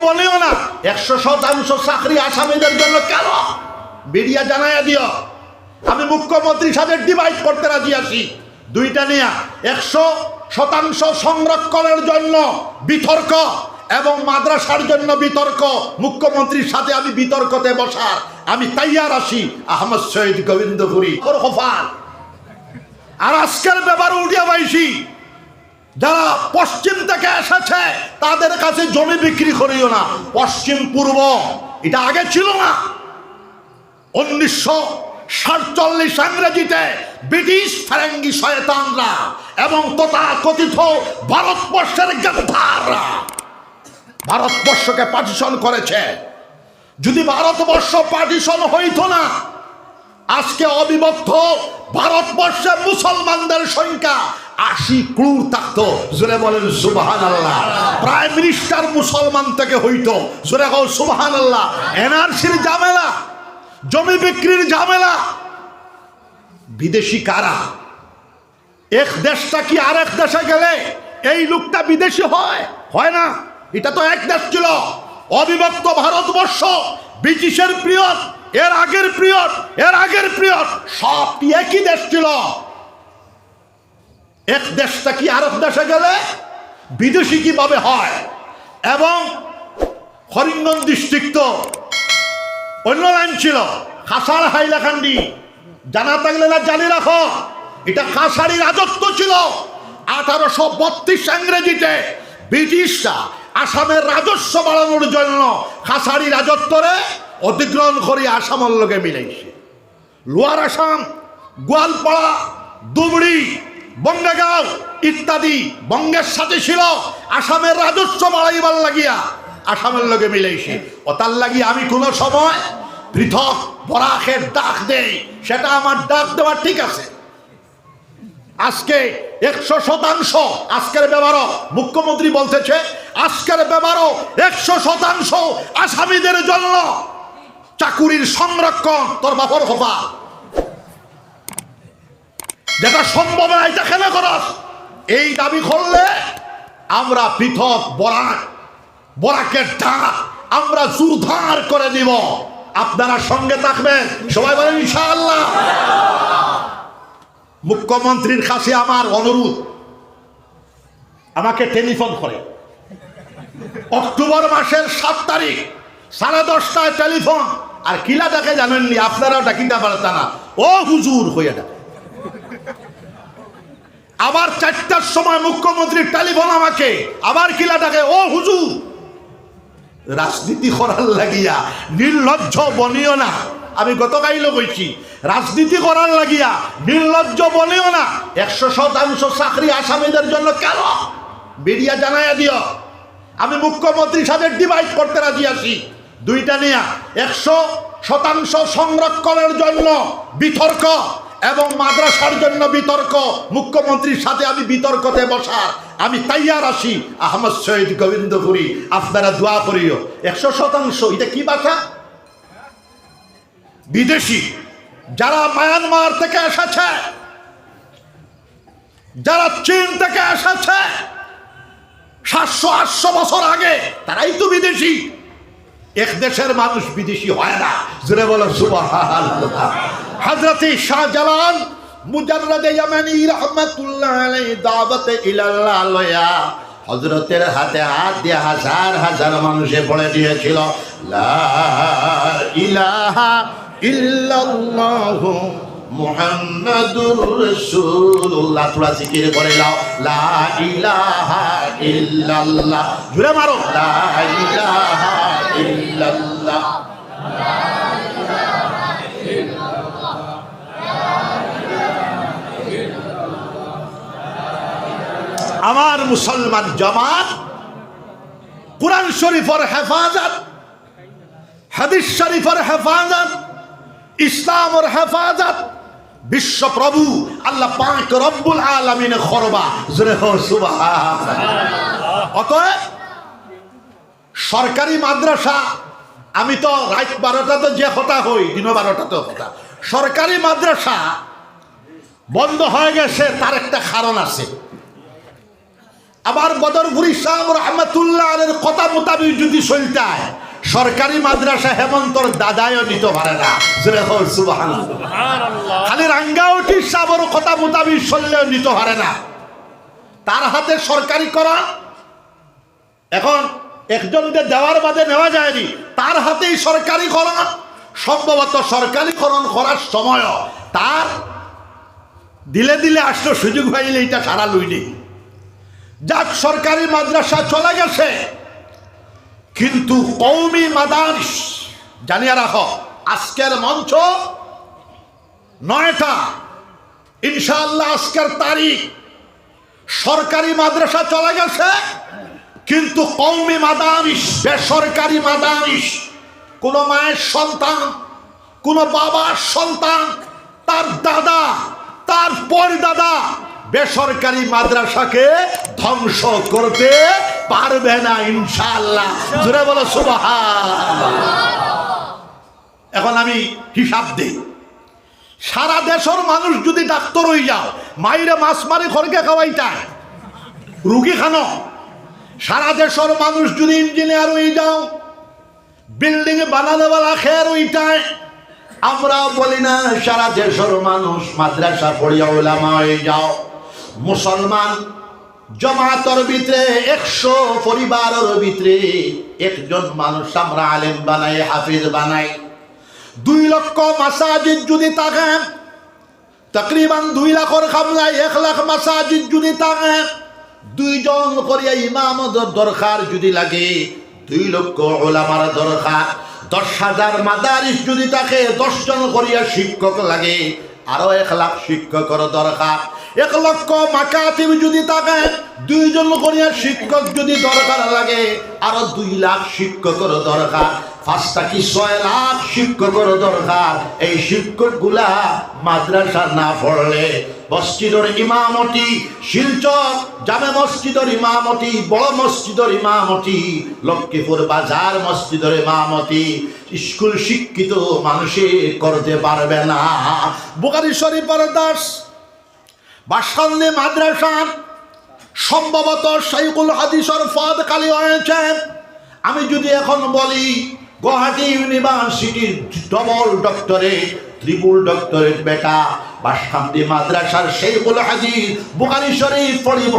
বলিও না 100% চাকরি আসামিদের জন্য কেন মিডিয়া জানাইয়া দিও। আমি মুখ্যমন্ত্রীর সাথে ডিভাইড করতে রাজি আছি দুইটা নিয়ে 100% সংরক্ষণের জন্য বিতর্ক এবং মাদ্রাসার জন্য বিতর্ক। মুখ্যমন্ত্রীর সাথে আমি বিতর্কতে বসার আমি তৈয়ার আছি। আহমদ শহীদ গোবিন্দপুরী আর আজকের ব্যাপারে উঠিয়া পাইছি যারা পশ্চিম থেকে এসেছে তাদের কাছে জমি বিক্রি করিও না। পশ্চিম পূর্ব এটা আগে ছিল না। 1947 ইংরেজিতে ব্রিটিশ ফেরেঙ্গি শয়তানরা এবং তথাকথিত ভারতবর্ষের গাদ্দাররা ভারতবর্ষকে পার্টিশন করেছে। যদি ভারতবর্ষ পার্টিশন হইতো না আজকে অবিভক্ত ভারতবর্ষে মুসলমানদের সংখ্যা 80 ক্রোড় থাকতো। জোরে বলেন সুবহানাল্লাহ। প্রাইম মিনিস্টার মুসলমান থেকে হইতো। জোরে বল সুবহানাল্লাহ। এনআরসির ঝামেলা, জমি বিক্রির ঝামেলা, বিদেশি কারা? এক দেশটা কি আরেক দেশে গেলে এই লোকটা বিদেশি হয়? হয় না। এটা তো এক দেশ ছিল অবিভক্ত ভারতবর্ষ, ব্রিটিশের পিরিয়ড, এর আগের পিরিয়ড, এর আগের পিরিয়ড সবটি একই দেশ ছিল। এক দেশটা কি আরেক দেশে গেলে বিদেশি কিভাবে হয়? এবং করিমগঞ্জ ডিস্ট্রিক্ট অন্য লাইন ছিল, খাসার হাইলাকান্দি। জানা থাকলে না জানি রাখো, এটা খাসারি রাজত্ব ছিল। 1832 ইংরেজিতে ব্রিটিশরা আসামের রাজস্ব বাড়ানোর জন্য খাসারি রাজত্বরে অধিগ্রহণ করে আসামের লোকে মিলাইছে। লোয়ার আসাম, গোয়ালপাড়া, ধুবড়ি, বঙ্গাগাঁও ইত্যাদি বঙ্গের সাথে ছিল। আসামের রাজস্ব বাড়াইবার লাগিয়া আসামের লোকে মিলাইছে। ও তার লাগি আমি কোনো সময় পৃথক বরাকের ডাক দেই, সেটা আমার ডাক দেওয়া ঠিক আছে। আজকে 100% আজকের ব্যাপারও মুখ্যমন্ত্রী বলতেছে আজকের ব্যাপারও 100% আসামিদের জন্য চাকুরির সংরক্ষণ। তোর বাপর হবা যেটা সম্ভব না এটা কেন করস? এই দাবি করলে আমরা পৃথক বরাকের ডাক আমরা জোরদার করে দিব। আপনারা সঙ্গে থাকবেন, সবাই বলেন ইনশাআল্লাহ। মুখ্যমন্ত্রীর কাছে আমার অনুরোধ, আমাকে টেলিফোন করে অক্টোবর মাসের 7 তারিখ 10:30টায় টেলিফোন। আর কিলা ডাকে জানেননি আপনারাও ডাকিতে পারতেন না, ও হুজুর হইয়া ডাকে। আবার 4টার সময় মুখ্যমন্ত্রীর টেলিফোন আমাকে, আবার কিলা ডাকে ও হুজুর। রাজনীতি করার লাগিয়া নির্লজ্জ বনিও না। আমি গতকালও কইছি রাজনীতি করার লাগিয়া নির্লজ্জ বনিও না। 100% চাকরি আসামিদের জন্য কেন মিডিয়া জানাইয়া দিও। আমি মুখ্যমন্ত্রীর সাথে ডিভাইড করতে রাজি আছি দুইটা নিয়ে 100% সংরক্ষণের জন্য বিতর্ক এবং মাদ্রাসার জন্য বিতর্ক। মুখ্যমন্ত্রীর সাথে আমি বিতর্কতে বসার আমি তৈয়ার আছি। আহমদ শহীদ গোবিন্দপুরী আপনারা দোয়া করিও। 100% এটা কি ভাষা? বিদেশি যারা মায়ানমার থেকে এসেছে, যারা চীন থেকে এসেছে 700-800 বছর আগে, তারাই তো বিদেশি। এক দেশের মানুষ বিদেশি হয় না। জোরে বলো সুবহানাল্লাহ। হযরত শাহজালাল মুজাররদে ইয়ামানি রাহমাতুল্লাহ আলাইহি দাওয়াতে ইলাল্লাহ লয়া হযরতের হাতে হাত দিয়ে হাজার হাজার মানুষে পড়ে দিয়েছিল লা ইলাহা ইল্লাল্লাহু মুহাম্মাদুর রাসূলুল্লাহ। তোমরা জিকির করে নাও লা ইলাহা ইল্লাল্লাহ। জোরে মারো লা ইলাহা ইল্লাল্লাহ। আমার মুসলমান জামাত কুরআন শরীফের হেফাজত, হাদিস শরীফের হেফাজত, ইসলামের হেফাজত বিশ্ব প্রভু আল্লাহ পাক রব্বুল আলামিন করবা। জোরে হো সুবহানাল্লাহ। অতএব সরকারি মাদ্রাসা, আমি তো রাত 12টাতে যে কথা হই দিন 12টাতে কথা, সরকারি মাদ্রাসা বন্ধ হয়ে গেছে তার একটা কারণ আছে। আবার বদরপুরি সাহেব রহমতুল্লাহ এর কথা মোতাবিক যদি চলতায় সরকারি মাদ্রাসা হেমন্তর দাদায়ও নিতে পারে না। খালি রাঙ্গাউটি সাহেবের কথা মোতাবিক চললেও নিতে পারে না। তার হাতে সরকারি করা এখন একজনকে দেওয়ার বাদে নেওয়া যায়নি, তার হাতেই সরকারি করা। সম্ভবত সরকারিকরণ করার সময় তার দিলে দিলে আসলো, সুযোগ পাইলে এটা সারা লইনি। যাক, সরকারি মাদ্রাসা চলে গেছে, কিন্তু কওমি মাদারিস জানিয়ে রাখো, আজকের মঞ্চ 9টা ইনশাআল্লাহ, আজকের তারিখ। সরকারি মাদ্রাসা চলে গেছে, কিন্তু কওমি মাদারিস, বেসরকারি মাদারিস, কোন মায়ের সন্তান, কোন বাবার সন্তান, তার দাদা, তার পরদাদা বেসরকারি মাদ্রাসাকে ধ্বংস করতে পারবে না ইনশাআল্লাহ। জোরে বলো সুবহানাল্লাহ। এখন আমি হিসাব দেই, সারা দেশের মানুষ যদি ডাক্তার হয়ে যাও, মাইরে মাছ মারি খড়কে খাওয়াইতায় রুগী খানো। সারা দেশের মানুষ যদি ইঞ্জিনিয়ার হয়ে যাও, বিল্ডিং বানানোওয়ালা খের ওইটায়। আমরা বলি না সারা দেশের মানুষ মাদ্রাসা পড়িয়া ওলামা হয়ে যাও। মুসলমান জমাতর ভিতরে 100 পরিবারের ভিতরে একজন মানুষ আমরা আলেম বানাই, হাফিজ বানাই। 2 লক্ষ মাসাজিদ যদি থাকেন, তকরিবান 2 লাখের খামলায় 1 লাখ মাসাজিদ যদি থাকেন, 2 জন করিয়া ইমামদের দরকার যদি লাগে, 2 লক্ষ ওলামার দরকার। 10,000 মাদারিস যদি থাকে, 10 জন করিয়া শিক্ষক লাগে, আরো 1 লাখ শিক্ষকের দরকার। 1 লক্ষ মাকাতিব যদি থাকে, 2 জন করিয়া শিক্ষক যদি দরকার লাগে, আরো 2 লাখ শিক্ষকের দরকার। 5টা কি 6 লাখ শিক্ষকের দরকার। এই শিক্ষকগুলা মাদ্রাসা না পড়লে মসজিদের ইমামতি, শিলচর জামে মসজিদের ইমামতি, বড় মসজিদের ইমামতি, লক্ষ্মীপুর বাজার মসজিদের ইমামতি স্কুল শিক্ষিত মানুষে করতে পারবে না। বুখারী শরীফের 10 বাসখালী মাদ্রাসা সম্ভবত শাইখুল হাদিসের পদ খালি হয়েছে। আমি যদি এখন বলি গুয়াহাটি ইউনিভার্সিটির ডবল ডক্টরেট, ট্রিপল ডক্টরেট বেটা বাসখালী মাদ্রাসার শাইখুল হাদিস বুখারী শরীফ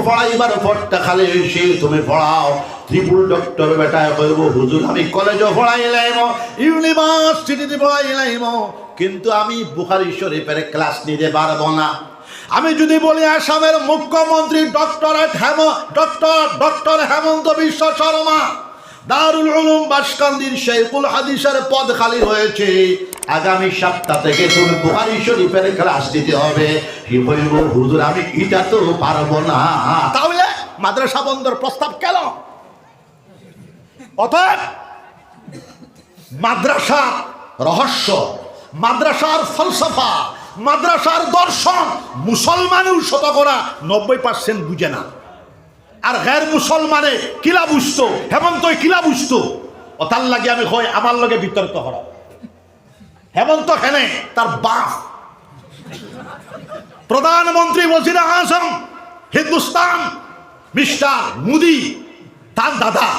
পড়াইবার পড়তে খালি সে তুমি পড়াও, ট্রিপল ডক্টর বেটায় কইব হুজুর আমি কলেজে পড়াইলাম, ইউনিভার্সিটিতে পড়াইলাম, কিন্তু আমি বুখারী শরীফের ক্লাস নিতে পারবো না। আমি যদি বলি আসামের মুখ্যমন্ত্রী ডক্টর হেমন্ত বিশ্ব শর্মা, দারুল উলুম বাসকান্দির শাইখুল হাদিসের পদ খালি হয়েছে, আগামী সপ্তাহ থেকে তুমি বুখারী শরীফের ক্লাস দিতে হবে। কি বলব হুজুর আমি এটা তো পারবো না। তাহলে মাদ্রাসা বন্ধের প্রস্তাব কেন? অতএব মাদ্রাসার রহস্য, মাদ্রাসার ফলসফা, মাদ্রাসার দর্শন মুসলমানেও 90% বুঝে না। আর গैर মুসলমানে কিলা বুঝতো, হেমন্ত কিলা বুঝতো, ওতার লাগে আমি কই আমার লগে বিতর্ক করা। হেমন্ত কেনে তার বাপ প্রধানমন্ত্রী ওজির আজম হিন্দুস্তান মিস্টার মোদি, তার দাদা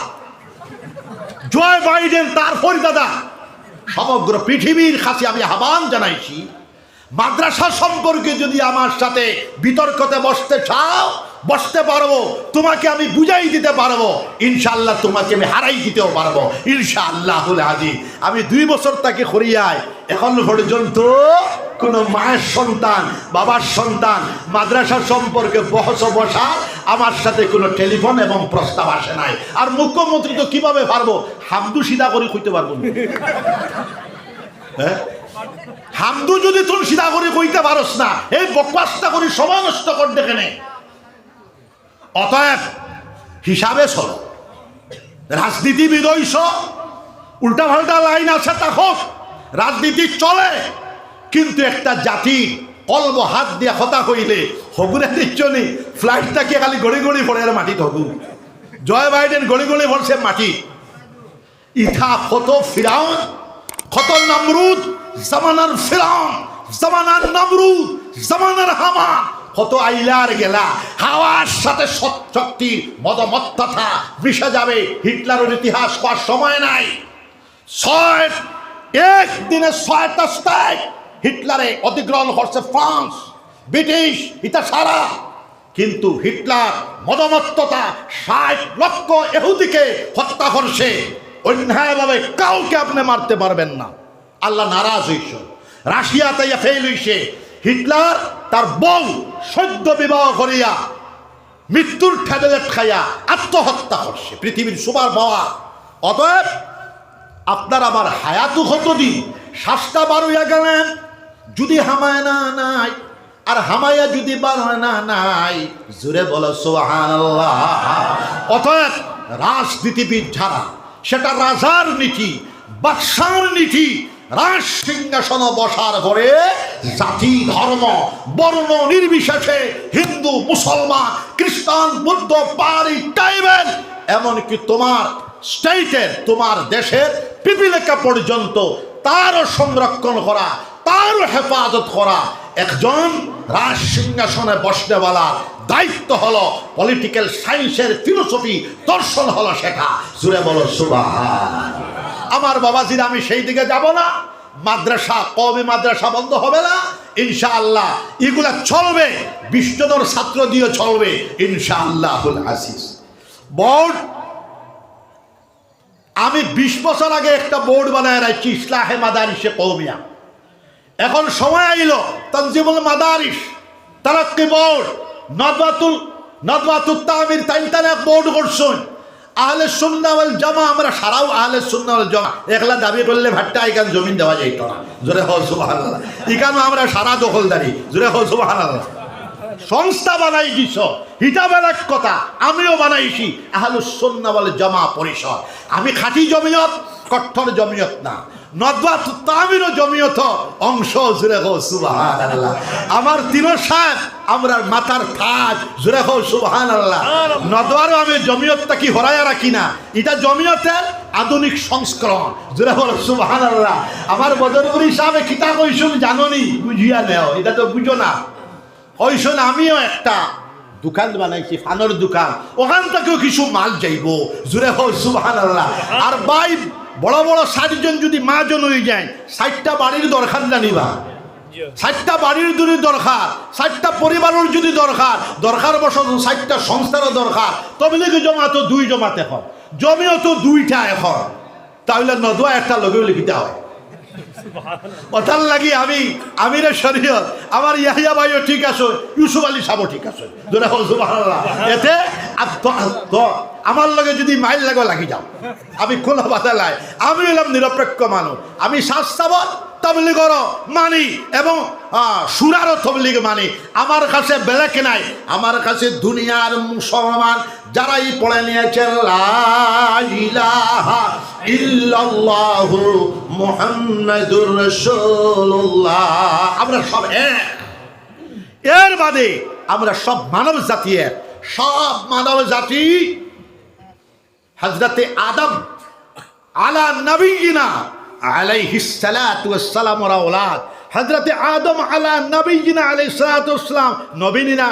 জয় বাইডেন তার পরদাদা। সমগ্র পৃথিবীর কাছে আমি আহ্বান জানাইছি, মাদ্রাসা সম্পর্কে যদি আমার সাথে বিতর্কতে বসতে চাও বসতে পারবো, তোমাকে আমি বুঝাই দিতে পারবো, ইনশাআল্লাহ তোমাকে আমি হারাই দিতেও পারবো ইনশাআল্লাহুল আজিজ। আমি 2 বছর তাকে খরিয়ায় এখন পর্যন্ত কোন মায়ের সন্তান, বাবার সন্তান মাদ্রাসা সম্পর্কে বসা আমার সাথে কোনো টেলিফোন এবং প্রস্তাব আসে নাই। আর মুখ্যমন্ত্রী তো কিভাবে পারবো, হামদু সিধা করে কইতে পারবো না। হ্যাঁ, হামদু যদি তুই সিধা করে কইতে পারস না, এই বকওয়াসটা করে সময় নষ্ট কর দেখে নে। অতএব হিসাবে চলো, রাজনীতিবিদ হইছ, উল্টা পাল্টা লাইন আছে তা হোক, রাজনীতি চলে, কিন্তু একটা জাতি কলব হাত দিয়ে কথা কইলে হগুরে দিচ্ছনি ফ্লাইটটাকে খালি গড়ি গড়ি পড়ে আর মাটিত হগু। জয় বাইডেন গড়ি গড়ি পড়ছে মাটি। ইথা কত ফিরাউন, কত নমরুদ, জামানার ফিরাউন, জামানার নমরুদ, জামানার হামান, কত আইলার গেলা, হাওয়ার সাথে শক্তির মদমত্ততা মিশে যাবে। হিটলারের ইতিহাস করার সময় নাই। একদিনে 6টা স্টেট হিটলারে অধিগ্রহণ করছে, ফ্রান্স, ব্রিটিশ, ইতা সারা। কিন্তু হিটলার মদমত্ততা 60 লক্ষ ইহুদিকে হত্যা করছে অন্যায়ভাবে। কাউকে আপনি মারতে পারবেন না। আল্লাহ নারাজ হইছে। রাশিয়া তাইয়া ফেল হইছে। হিটলার তার বউ সদ্য বিবাহ করিয়া মৃত্যুর ট্যাবলেট খাইয়া আত্মহত্যা করছে, পৃথিবীর সুপার পাওয়ার। অতএব আপনার আবার হায়াতু কতদিন? শ্বাসটা বার হইয়া গেলেন, যদি হামায় না নাই, আর হামায়া যদি বার হয় না নাই, জোরে বলো সুবহানাল্লাহ। অতএব রাজনীতিবিদ যারা, সেটা রাজার নীতি, বাদশার নীতি, রাজ সিংহাসন বসার পরে জাতি, ধর্ম, বর্ণ নির্বিশেষে হিন্দু, মুসলমান, খ্রিস্টান, বুদ্ধ, পাহাড়ি, ট্রাইবেল, এমনকি তোমার স্টেটের, তোমার দেশের পিপিলিকা পর্যন্ত তারও সংরক্ষণ করা, তারও হেফাজত করা একজন রাজ সিংহাসনে বসনেওয়ালার দায়িত্ব হলো। পলিটিক্যাল সায়েন্সের ফিলোসফি, দর্শন হলো শেখা। জুড়ে বলো সুবহান। আমার বাবাজিরা, আমি সেই দিকে যাব না। মাদ্রাসা, কওমি মাদ্রাসা বন্ধ হবে না ইনশাআল্লাহ। এগুলা চলবে, বিশ্বদর ছাত্র দিয়ে চলবে ইনশাআল্লাহুল আজিজ। বোর্ড, আমি 20 বছর আগে একটা বোর্ড বানায় রাখছি, ইসলাহে মাদারিসে কওমিয়া। এখন সময় আইল তানজিমুল মাদারিস, তারাক্কি বোর্ড, নদওয়াতুত তামির, তাইনতান এক বোর্ড করছেন। আহলে সুন্নাহ ওয়াল জামা, আমরা সারাও আহলে সুন্নাহ ওয়াল জামা। একলা দাবি করলে ভাট্টা এখান জমিন দেওয়া যাইত না। জোরে হো সুবহানাল্লাহ। এখানে আমরা সারা দখলদারি। জোরে হো সুবহানাল্লাহ। সংস্থা বানাই দিছ, হিসাবের এক কথা। আমিও বানাইছি আহলুস সুন্নাহ ওয়াল জামা পরিষদ। আমি খাঁটি জমিয়ত, কট্টর জমিয়ত না। নদওয়াতুত তামিরও জমিয়ত অংশ। জোরে হো সুবহানাল্লাহ। আমার তিনো সাহেব আমরার মাথার তাজ। জোরে হো সুবহানাল্লাহ। নদওয়ারও আমি জমিয়তটা কি হরাইয়া রাখি না, এটা জমিয়তের আধুনিক সংস্করণ। জোরে হো সুবহানাল্লাহ। আমার বদরপুরি সাহেব কিতাব কইছুন, জাননি, বুঝিয়া নেও, এটা তো বুঝো না। কইছুন আমিও একটা দোকান বানাইছি, ফানোর দোকান, ওখান থেকেও কিছু মাল যাইব। জোরে হো সুবহানাল্লাহ। আর ভাই, বড় বড় 60 জন যদি মাজন হয়ে যায়, 60টা বাড়ির দরকার জানিবা, 60টা বাড়ির যদি দরকার, 60টা পরিবারের যদি দরকার বসত 60টা সংস্থারও দরকার। তবলিগ জমাত 2 জমাত এখন, জমিও তো 2টা এখন, তাহলে নদওয়া একটা লগে লিখিতে হয়। কথার লাগি আমি আমিরের শরীয়ত, আমার ইয়াহিয়া ভাইও ঠিক আছে, ইউসুফ আলী সাহেবও ঠিক আছে। এতে আমার লগে যদি মাইল লাগো লাগি যাও, আমি কোনো বাধা নাই। আমি হলাম নিরপেক্ষ মানুষ। আমি শাস্তাবত তবলিগর মানি এবং সুরারও তবলিগ মানি। আমার কাছে বেলেক নাই। আমার কাছে দুনিয়ার মুসলমান যারাই পড়ে নিয়েছে লা ইলাহা ইল্লাল্লাহু মুহাম্মাদুর রাসূলুল্লাহ, আমরা সব এক। এর বাদে আমরা সব মানব জাতি এক। সব মানব জাতি হযরতে আদম আলা নবিয়িনা আলাইহিস সালাতু ওয়াস সালাম ওর আওলাদ। হযরতে আদম আলা নবিয়িনা আলাইহিস সালাতু ওয়াস সালাম, নবী না,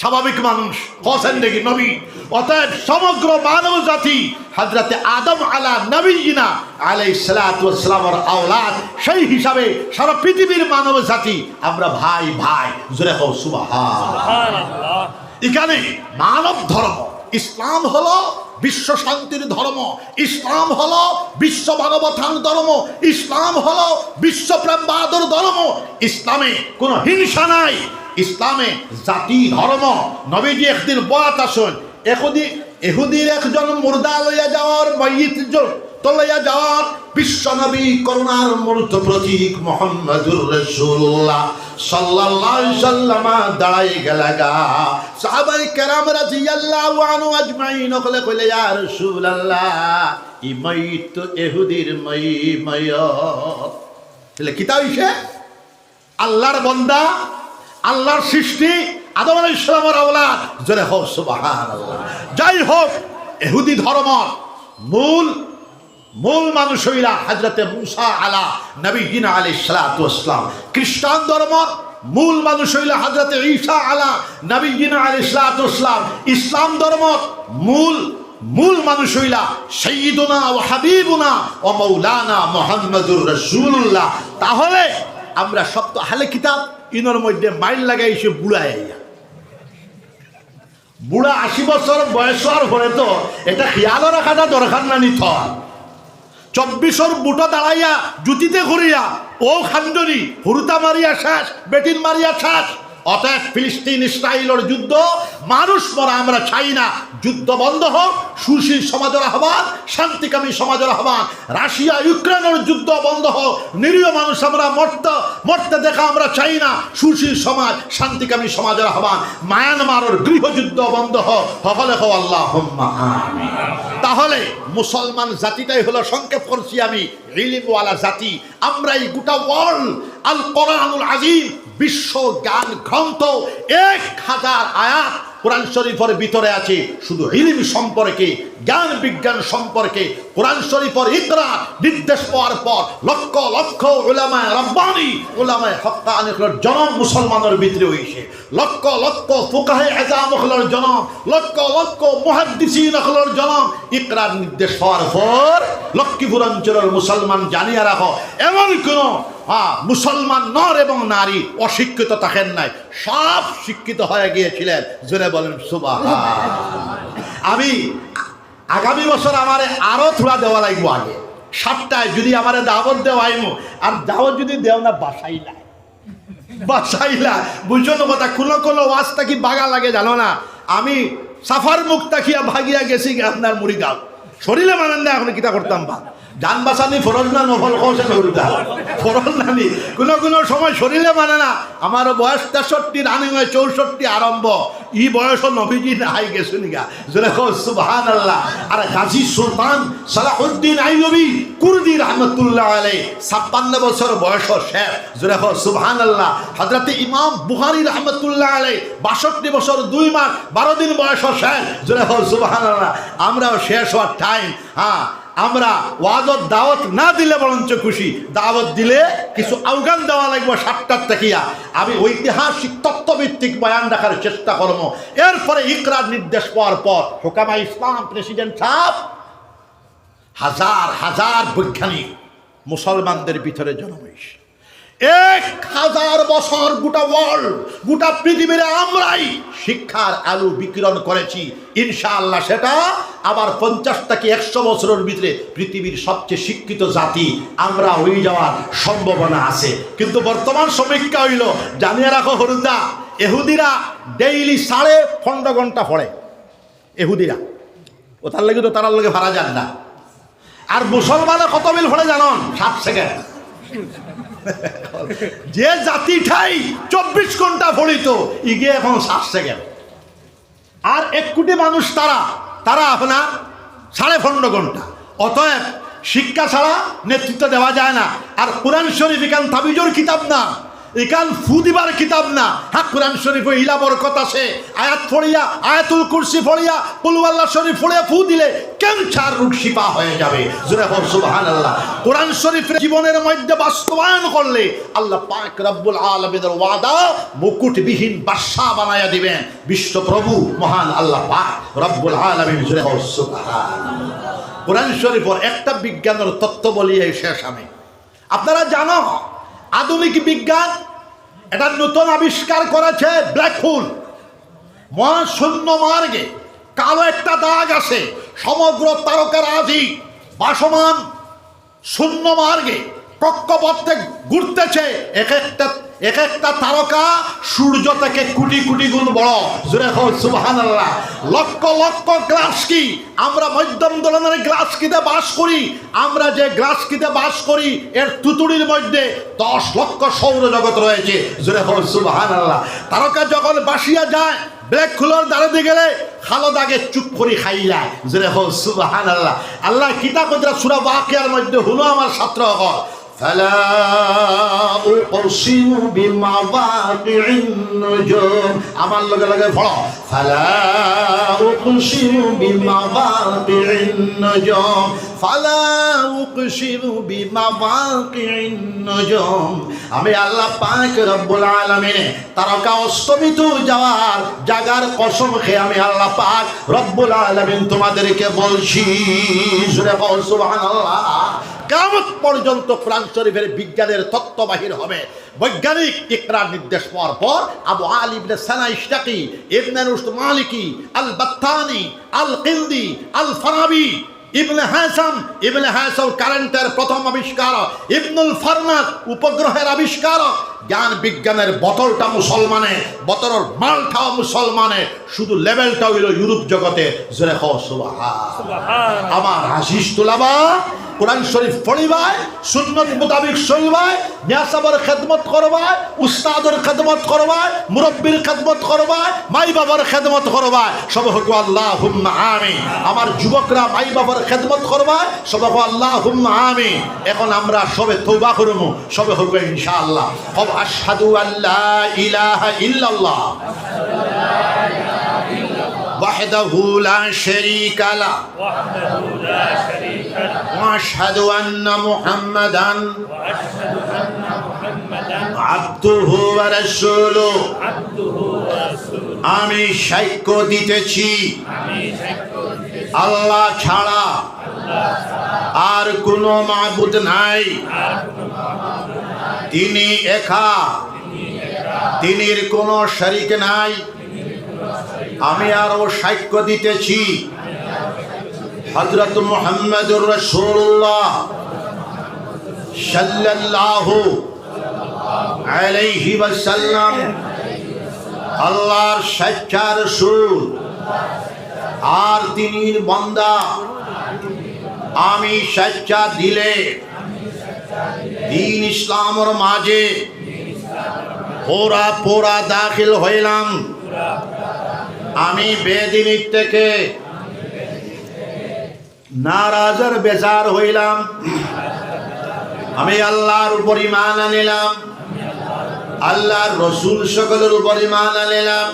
স্বাভাবিক মানুষ, হোসেন দেখি নবী। অতএব সমগ্র মানব জাতি হযরতে আদম আলা নবিয়িনা আলাইহিস সালাতু ওয়াস সালাম ওর আওলাদ। সেই হিসাবে সারা পৃথিবীর মানব জাতি আমরা ভাই ভাই। জোরে হও সুবহানাল্লাহ। এখানে মানব ধর্ম, ইসলাম হলো বিশ্ব শান্তির ধর্ম, ইসলাম হলো বিশ্ব মানবতার ধর্ম, ইসলাম হলো বিশ্ব প্রেমবাদর ধর্ম। ইসলামে কোনো হিংসা নাই, ইসলামে জাতি ধর্ম। নবীজি একদিন বয়াত আসুন, এহুদির একজন মুর্দা লইয়া যাওয়ার, মাইয়িত লইয়া যাওয়ার, বিশ্ব নবী করুণার মূর্ত প্রতীক মুহাম্মাদুর রাসূলুল্লাহ সাল্লাল্লাহু আলাইহি সাল্লাম দাঁড়াই গেলাগা। সাহাবায়ে কেরাম রাদিয়াল্লাহু আনহু আজমাইন কইলে ইয়া রাসূলুল্লাহ, ই মাইয়িত তো এহুদির মাইয়িত। তাহলে কি তা হইছে? আল্লাহর বান্দা, আল্লাহর সৃষ্টি, আদম আলাইহিস সালামের আওলাদ। জোরে হোক সুবহানাল্লাহ। যাই হোক, ইহুদি ধর্ম মূল মানুষ হইলা হযরতে মুসা আলা নবিয়িনা আলাইহিস সালাতু ওয়াস সালাম। খ্রিস্টান ধর্ম মূল মানুষ হইল হযরত ঈসা আলা নবিয়িনা আলাইহিস সালাতু ওয়াস সালাম। ইসলাম ধর্ম মূল মানুষ হইলা সাইয়্যিদুনা ওয়া হাবিবুনা ওয়া মাওলানা মুহাম্মাদুর রাসূলুল্লাহ। তাহলে আমরা সব তো আহলে কিতাব ইনর মধ্যে মাইল লাগাইছে বুড়া 80 বছর বয়স হওয়ার পরে তো এটা খেয়াল রাখাটা দরকার না নিত 24 বুটো দাঁড়াইয়া জুতিতে ঘুরিয়া ও খান্দনি হুরুতা মারিয়া শেষ বেটিন মারিয়া শেষ। অতএব ফিলিস্তিন ইসরায়েলের যুদ্ধ মানুষ মরা আমরা চাই না। যুদ্ধ বন্ধ হোক, সুশীল সমাজের আহ্বান, শান্তিকামী সমাজের আহ্বান। রাশিয়া ইউক্রেনের যুদ্ধ বন্ধ হোক, নিরীহ মানুষ আমরা মরতে দেখা আমরা চাই না। সুশীল সমাজ, শান্তিকামী সমাজের আহ্বান। মায়ানমারের গৃহযুদ্ধ বন্ধ হোক, সকলে হোক আল্লাহুম্মা আমিন। তাহলে মুসলমান জাতিটাই হলো, সংক্ষেপ করছি আমি, ইলমওয়ালা জাতি। আমরা এই গোটা ওয়ার্ল্ড আল কোরআনুল আজিম বিশ্ব জ্ঞান গ্রন্থ 1000 আয়াত কোরআন শরীফের ভিতরে আছে শুধু ইলম সম্পর্কে, জ্ঞান বিজ্ঞান সম্পর্কে। কোরআন শরীফের ইকরা নির্দেশ পাওয়ার পর লক্ষ লক্ষ উলামায়ে রাব্বানী, উলামায়ে হক্কানীর জন্ম মুসলমানের ভিতরে হয়েছে। লক্ষ লক্ষ ফুকাহে আযামগুলোর জন্ম, লক্ষ লক্ষ মুহাদ্দিসিনগুলোর জন্ম ইকরার নির্দেশ পাওয়ার পর লক্ষ্মীপুর অঞ্চলের মুসলমান জানিয়ে রাখো, এমন কোনো মুসলমান নর এবং নারী অশিক্ষিত থাকেন নাই, সব শিক্ষিত হয়ে গিয়েছিলেন। জোরে বলেন সুবহানাল্লাহ। আমি আগামী বছর আমারে আরো থোড়া দেওয়া লাগবো। আগে 7টায় যদি আমারে দাওয়াত দেওয়াইমো, আর দাওয়াত যদি দেও না বাসাইলা বুঝছো না কথা। কোনো ওয়াজটা কি বাগা লাগে জানো না। আমি সাফার মুখ তাকিয়া ভাগিয়া গেছি আপনার মুড়িগাঁও, শরীরে মানেন না এখন কিতা করতাম বা জান বাঁচানি ফরজ না নফল কৌশল ফরজ নানি কোনো সময় শরীরে মানে না। আমার বয়স 63, রানিং হয় 64 আরম্ভ। ই বয়স নবীজি নাই গেছে নিগা, জোরে সুবহানাল্লাহ। আর গাজী সুলতান সালাহুদ্দিন আইয়ুবী কুরদি রহমাতুল্লাহ আলাইহি 56 বছর বয়স শেষ, জোরে সুবহানাল্লাহ। হযরত ইমাম বুখারী রহমাতুল্লাহ আলাইহি 62 বছর 2 মাস 12 দিন বয়স শেষ, জোরে সুবহানাল্লাহ। আমরাও শেষ হওয়ার টাইম। আমরা ওয়াজত দাওয়াত না দিলে বরঞ্চ খুশি, দাওয়াত দিলে কিছু আওগান দেওয়া লাগবে 7টার তাকিয়া। আমি ঐতিহাসিক তত্ত্বভিত্তিক বয়ান রাখার চেষ্টা করব। এরপরে ইকরার নির্দেশ পাওয়ার পর হুকামা ইসলাম প্রেসিডেন্ট সাহেব হাজার হাজার বৈজ্ঞানিক মুসলমানদের ভিতরে জন্ম হয়েছে। 1000 বছর গোটা ওয়ার্ল্ড, গোটা পৃথিবীর আমরাই শিক্ষার আলো বিকিরণ করেছি। ইনশাআল্লাহ সেটা আবার 50 থেকে 100 বছরের ভিতরে পৃথিবীর সবচেয়ে শিক্ষিত জাতি আমরা হয়ে যাওয়ার সম্ভাবনা আছে। কিন্তু বর্তমান সমীক্ষা হইল, জানিয়ে রাখো হরুদা, এহুদিরা ডেইলি 15.5 ঘন্টা পড়ে। এহুদিরা ও তার লাগে তো তার লগে ভাড়া যান না। আর মুসলমানে কত মিল পড়ে জানন? 7 সেকেন্ড। যে জাতি ঠাই 24 ঘন্টা পড়িত, ইগে এখন 7 সেকেন্ড। আর 1 কোটি মানুষ তারা আপনার 15.5 ঘন্টা। অতএব শিক্ষা ছাড়া নেতৃত্ব দেওয়া যায় না। আর কোরআন শরীফ এখান তাবিজর কিতাব না, এখান ফু দিবার কিতাব না। হ্যাঁ, কোরআন শরীফ ইলা বরকত আছে। আয়াত পড়িয়া, আয়াতুল কুরসি পড়িয়া, কুল আল্লাহ শরীফ পড়িয়া ফু দিলে ক্যান্সার রোগ শিফা হয়ে যাবে। জোরে বল সুবহানাল্লাহ। কোরআন শরীফ জীবনের মধ্যে বাস্তবায়ন করলে আল্লাহ পাক রব্বুল আলামিনের ওয়াদা মুকুটবিহীন বাদশা বানায়া দিবেন বিশ্বপ্রভু মহান আল্লাহ পাক রব্বুল আলামিন। জোরে বল সুবহানাল্লাহ। কোরআন শরীফের একটা বিজ্ঞানের তত্ত্ব বলিয়ে শেষ আমি। আপনারা জানো আধুনিক বিজ্ঞান এটা নতুন আবিষ্কার করেছে ব্ল্যাক হোল। মহাশূন্য মার্গে কালো একটা দাগ আছে। সমগ্র তারকারাজি ভাসমান শূন্য মার্গে কক্ষপথে ঘুরতেছে। এক একটা তারকা সূর্য থেকে কোটি কোটি গুণ বড়। জোরে হোক সুবহানাল্লাহ। লক্ষ লক্ষ গ্লাস কি আমরা মধ্যম ধরনের গ্লাস কিতে বাস করি। আমরা যে গ্লাস কিতে বাস করি এর তুতুড়ির মধ্যে 10 লক্ষ সৌরজগৎ রয়েছে। জোরে হোক সুবহানাল্লাহ। তারকা যখন বাসিয়া যায়, ব্ল্যাক হোলের দাঁড়াতে গেলে খালো দাগে চুপ করে খাইলায়। জোরে হোক সুবহানাল্লাহ। আল্লাহ কিতাব সূরা ওয়াকিয়ার মধ্যে হলো আমার ছাত্র হল ফালা উকসিমু বিমাওয়াকিন নুজুম, আমার লগে লগে পড়ো, ফালা উকসিমু বিমাওয়াকিন নুজুম, ফালা উকসিমু বিমাওয়াকিন নুজুম। আমি আল্লাহ পাক রব্বুল আলামিন তারকা অস্তমিত যাওয়ার জায়গার কসম খেয়ে আমি আল্লাহ পাক রব্বুল আলামিন তোমাদেরকে বলছি, জোরে বল সুবহানাল্লাহ। কিয়ামত পর্যন্ত কোরআন শরীফের বিজ্ঞানের তত্ত্ব বাহির হবে। বৈজ্ঞানিক ইকরার নির্দেশ পাওয়ার পর আবু আলী ইবনে সানা ইশতাকি, ইবনে রুশদ মালিকি, আল বাত্তানি, আল কিন্দি, আল ফারাবি, ইবনে হাসাম কারেন্টের প্রথম আবিষ্কারক, ইবনুল ফারনাস উপগ্রহের আবিষ্কারক, জ্ঞান বিজ্ঞানের বোতলটা মুসলমানের, বোতলের মালটাও মুসলমানের, শুধু লেভেলটা হইল ইউরোপ জগতে। জোরে কও সুবহান। আমার হাসিস তোলাবা, কোরআন শরীফ পড়িবাই, সুন্নত মোতাবিক চলিবাই, নিয়াসাবার খেদমত করবাই, উস্তাদের খেদমত করবাই, মুরব্বীর খেদমত করবাই, মাই বাবার খেদমত করবাই, সব হোক আল্লাহুম্মা আমিন। আমার যুবকরা মাই বাবার খেদমত করবাই, সব হোক আল্লাহুম্মা আমিন। এখন আমরা সবে তওবা করব, সবে হোক ইনশাআল্লাহ। কব আশহাদু আল্লা ইলাহা ইল্লাল্লাহ وحده لا شريك له واشهد ان محمدا عبده ورسوله। আমি সাক্ষ্য দিতেছি আল্লাহ ছাড়া আর কোনো মাবুদ নাই, তিনি একা, তিনির কোনো শরীক নাই। আমি আরো সাক্ষ্য দিতেছি হযরত মুহাম্মদুর রাসূলুল্লাহ সাল্লাল্লাহু আলাইহি ওয়াসাল্লাম আল্লাহর সচ্চা রাসূল আর তিনির বান্দা। আমি সচ্চা দিলে দ্বীন ইসলামের মাঝে পুরা দাখিল হইলাম। আমি বেদিনীর থেকে নারাজের বেজার হইলাম। আমি আল্লাহর উপর ঈমান আনিলাম, আল্লাহর রসুল সকলের উপর ঈমান আনিলাম,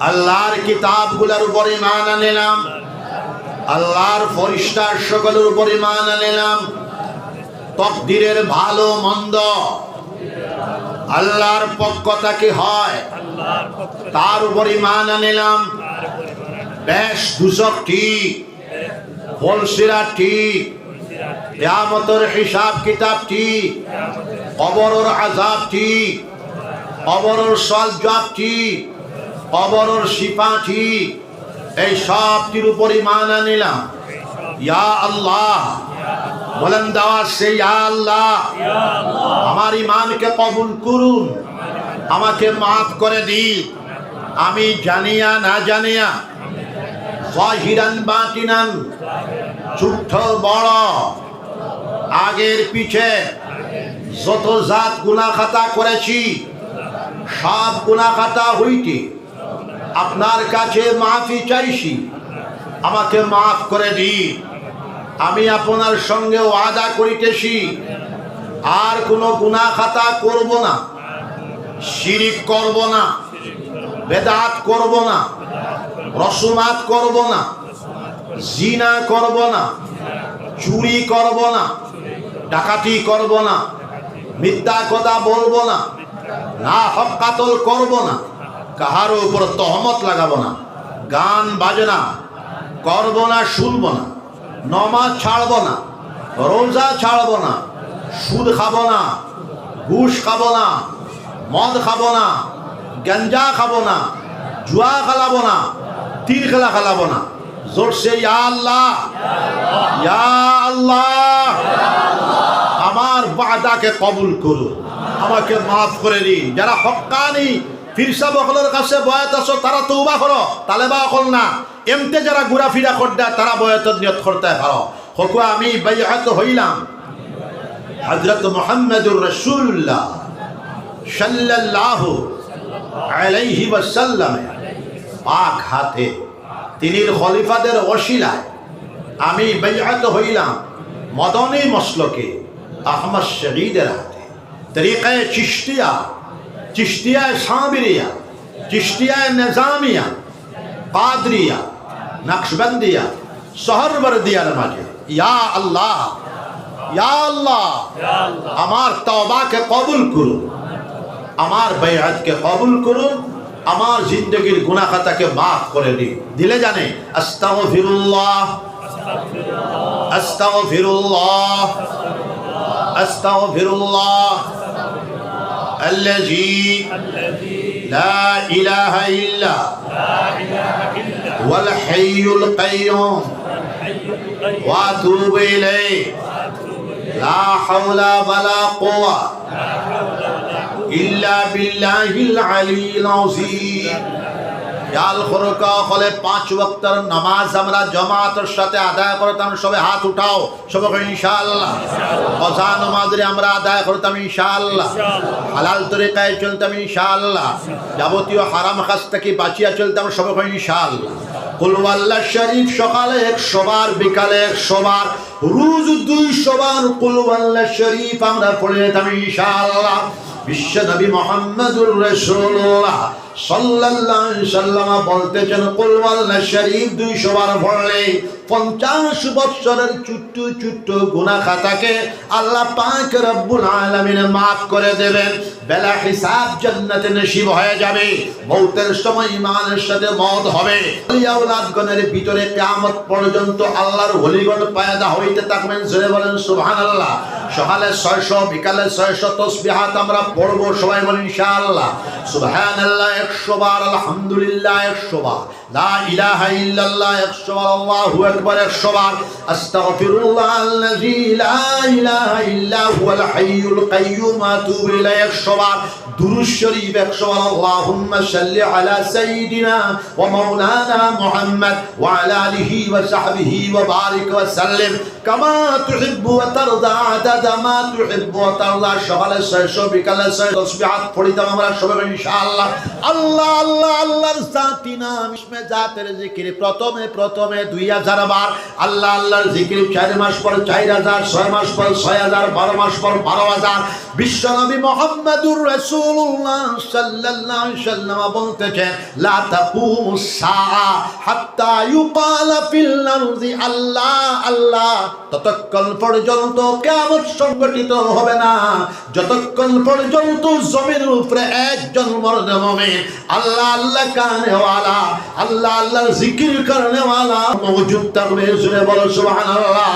আল্লাহর কিতাবগুলোর উপর ঈমান আনিলাম, আল্লাহর ফেরেশতা সকলের উপর ঈমান আনিলাম। তাকদীরের ভালো মন্দ আল্লাহর পক্ষ থেকে হয়, তার উপর ঈমান আনিলাম। বেশ দুজক ঠিক, ফলসিরা ঠিক, কিয়ামতের হিসাব কিতাব ঠিক, কবরের আযাব ঠিক, কবরের সওয়াল জবাব ঠিক, কবরের শিফা ঠিক, এই সবটির উপর ঈমান আনিলাম। ইয়া আল্লাহ বলেন দাওয়াত সে, ইয়া আল্লাহ আমার ঈমানকে কবুল করুন, আমাকে মাফ করে দিন। আমি জানিয়া না জানিয়া, যাহিরান বাতিনান, ছোট বড়, আগের পিছে যত জাত গুনাহ খাতা করেছি, সব গুনাহ খাতা হইতে আপনার কাছে মাফি চাইছি, আমাকে মাফ করে দিন। আমি আপনার সঙ্গে ওয়াদা করিতেছি আর কোনো গুনাহ খাতা করব না, শিরিক করব না, বেদাত করব না, রসুমাত করব না, জিনা করব না, চুরি করব না, ডাকাতি করব না, মিথ্যা কথা বলবো না, না হক কাতল করব না, কাহারও উপর তহমত লাগাবো না, গান বাজনা করব না, শুনবো না, নমাজ ছাড়বো না, রোজা ছাড়বো না, সুদ খাবো না, ঘুষ খাবো না, মদ খাবো না, গঞ্জা খাবো না, জুয়া খেলাবো না, তীর খেলা খেলাবো না। জোরসে ইয়া আল্লাহ, ইয়া আল্লাহ আমার ওয়াদাকে কবুল করুন, আমাকে মাফ করে দিন। যারা হক্কানি ফিরসা বকলের কাছে বয়াত আছো তারা তওবা করো, তালেবা হল না। এমতে যারা ঘোরাফেরা করতে তারা বয়াতের নিয়ত করতে পারো। হকু আমি বাইআত হইলাম হযরত মুহাম্মদুর রাসূলুল্লাহ সাল্লাল্লাহু আলাইহি ওয়াসাল্লাম পাক হাতে তিনির খলিফাদের ওসিলায় আমি বাইআত হইলাম মদনী মসলকে, আহমদ শহীদের হাতে। তরিকায় চিশতিয়া, চিশতিয়ায় সাবিরিয়া, চিশতিয়ায় নিজামিয়া, কাদরিয়া, নকশবন্দিয়া, সোহরবর্দিয়ার মাঝে ইয়া আল্লাহ, ইয়া আল্লাহ আমার তওবাকে কবুল করুন, আমার বাইআতকে কবুল করুন, আমার জিন্দগির গুনাহ খাতাকে মাফ করে দিন। দিলে জানে আস্তাগফিরুল্লাহ, আস্তাগফিরুল্লাহ, আস্তাগফিরুল্লাহ আল্লাযী লা ইলাহা ইল্লা ওয়াল হাইয়ুল কাইয়্যুম ওয়া আতুবু ইলাইহি লা হাওলা ওয়ালা কুওয়া ইল্লা বিল্লাহিল আলিয়্যিল আযীম। ইয়াল খরকা হলে 5 ওয়াক্তের নামাজ আমরা জামাতের সাথে আদায় করতাম, সবে হাত উঠাও, সবে ইনশাআল্লাহ। কজা নামাজে আমরা আদায় করতাম ইনশাআল্লাহ, হালাল তরিকায় চলতাম ইনশাআল্লাহ, যাবতীয় হারাম কাজ থেকে বাঁচিয়া চলতাম সবে ইনশাআল্লাহ। কুল ওয়াল্লাহ শরীফ সকালে 100 বার, বিকালে 100 বার, রোজ 200 বার কুল ওয়াল্লাহ শরীফ আমরা পড়ে যেতাম ইনশাআল্লাহ। বিশ্ব নবী মুহাম্মদুর রাসূলুল্লাহ সাল্লাল্লাহু আলাইহি ওয়াসাল্লাম বলতেছেন কুল ওয়াল্লাহ শরীফ 200 বার পড়লে 50 বছরের ছোট্ট ছোট্ট গুনাহ খাতাকে আল্লাহ পাক রব্বুল আলামিন maaf করে দেবেন, বেলা হিসাব জান্নাতে নসিব হয়ে যাবে। মওতের সময় ঈমানের সাথে মওত হবে। আওলাদগণের ভিতরে কিয়ামত পর্যন্ত আল্লাহর ওলিগণ পয়দা হইতে থাকবেন। জোরে বলেন সুবহানাল্লাহ। সকালে 600, বিকালে 600 তাসবিহাত আমরা পড়বো, সবাই বলেন ইনশাআল্লাহ। সুবহানাল্লাহ 100 বার, আলহামদুলিল্লাহ 100 বার, লা ইলাহা ইল্লাল্লাহ 100 বার, আল্লাহু আকবার 100 বার, আস্তাগফিরুল্লাহ আল্লাযী লা ইলাহা ইল্লা হুয়াল হাইয়ুল কাইয়্যুম আতুবু ইলাইহি 100 বার, দুরূদ শরীফ 100 বার, আল্লাহুম্মা সাল্লি আলা সাইয়্যিদিনা ওয়া মাওলানা মুহাম্মদ ওয়া আলা আলিহি ওয়া সাহবিহি ওয়া বারিক ওয়া সাল্লিম কামা তুহিব্বু ওয়া তারদা আদাদা মা তুহিব্বু ওয়া তারদা। সকালে 600, বিকালে 600 তাসবিহাত পড়িতাম আমরা সবাই ইনশাআল্লাহ। আল্লাহ আল্লাহ আল্লাহর জাতি নাম, ইসমে জাতের জিকির প্রথমে 2000 বার, আল্লাহ আল্লাহর জিকির 4 মাস পর 4000, 6 মাস পর 6000, 12 মাস পর 12000। বিশ্ব নবী মুহাম্মদুর রাসূলুল্লাহ সাল্লাল্লাহু আলাইহি ওয়াসাল্লাম বলতেছেন লা তাকুমুস সাআ হাত্তা ইউকালা ফিল আরদি আল্লাহ আল্লাহ, ততক্ষণ পর্যন্ত কিয়ামত সংঘটিত হবে না যতক্ষণ পর্যন্ত জমিনের উপরে একজন মর্দ মুমিন আল্লাহ আল্লাহ কানেওয়ালা, আল্লাহ আল্লাহর জিকির করনেওয়ালা মওজুদ থাকবে। জোরে বলো সুবহানাল্লাহ।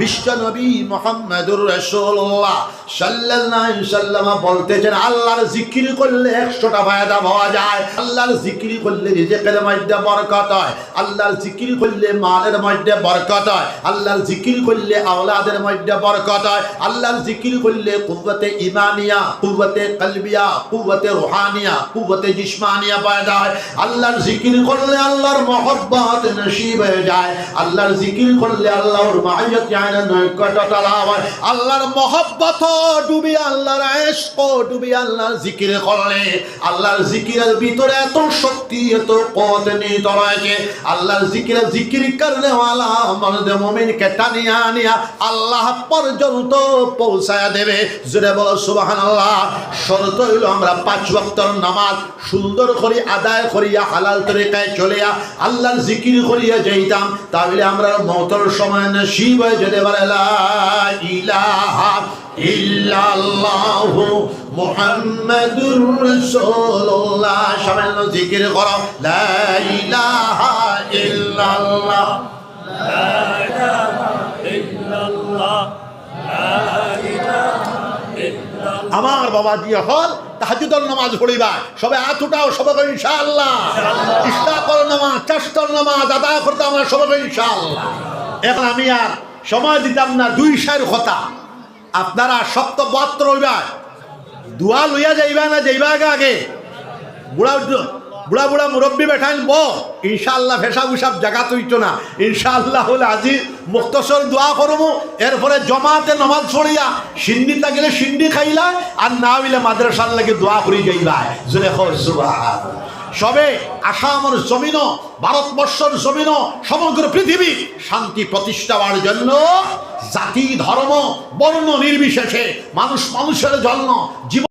বিশ্ব নবী মুহাম্মদুর রাসূলুল্লাহ সাল্লাল্লাহু আলাইহি ওয়াসাল্লাম বলতেছেন আল্লাহর জিকির করলে 100টা ফায়দা পাওয়া যায়। আল্লাহর জিকির করলে রিজিকের মধ্যে বরকত হয়, আল্লাহর জিকির করলে মালের মধ্যে বরকত হয়, আল্লাহর জিকির করলে আওলাদের মধ্যে বরকত হয়, আল্লাহর জিকির করলে কুওয়াতে ঈমানিয়া, কুওয়াতে কলবিয়া, কুওয়াতে রূহানিয়া, কুওয়াতে জিসমানিয়া পয়দা হয়। আল্লাহর জিকির করলে আল্লাহর মহব্বত নসিব হয়ে যায়, আল্লাহর জিকির করলে আল্লাহর মাইয়াত জানা নৈকট্যতা লাভ হয়। আল্লাহর মহব্বত ডুবি, আল্লাহর ইশক ডুবি আল্লাহর জিকির করলে, আল্লাহর জিকিরের ভিতরে এত শক্তি এত কওয়াত নিহিত রয়েছে। আল্লাহর জিকির জিকির করনে ওয়ালা মর্দ মুমিনকে টানিয়া আনিয়া আল্লাহ পর্যন্ত পৌঁছায়া দেবে। জোরে বলো সুবহানাল্লাহ। শর্ত হইল আমরা 5 ওয়াক্তের নামাজ সুন্দর করে আদায় করিয়া হালাল তরিকায় চলিয়া আল্লাহর জিকির করিয়া যাইতাম, তাহলে আমরা মওতের সময় নসিব হয়ে যেতে পারে লা ইলাহা ইল্লাল্লাহু মুহাম্মাদুর রাসূলুল্লাহ। সামান্য জিকির করো লা ইলাহা ইল্লাল্লাহ, লা ইলাহা ইল্লাল্লাহ, লা ইলাহা ইল্লাল্লাহ। আমার বাবা দিয়ে হল তাহাজ্জুদের নামাজ পড়িবা, সবে হাত উঠাও, সবে ইনশাআল্লাহ। ইশরাকের নামাজ, চাশতার নামাজ আদায় করতে আমরা সবে ইনশাআল্লাহ। এখন আমি আর সময় দিতাম না, 2 শায়ের কথা আপনারা সপ্ত বাত্র হইবা, দোয়া লইয়া যাইবা না যাইবা আগে বুড়া বুড়া বুড়া মুরব্বী বেঠাইন ব ইনশাআল্লাহ ফেসা উসাব জায়গা তুইতো না ইনশাআল্লাহ হলে আজি মুক্তসর দোয়া করবো, এরপরে জমাতে নামাজ পড়িয়া সিন্নিতা গেলে সিন্নি খাইলা, আর না হইলে মাদ্রাসার লাগে দোয়া করি যাইবা। জোরে কর সুবহানাল্লাহ। সবে আসামের জমিন, ভারতবর্ষের জমিন, সমগ্র পৃথিবী শান্তি প্রতিষ্ঠা হওয়ার জন্য জাতি, ধর্ম, বর্ণ নির্বিশেষে মানুষের জন্য জীবন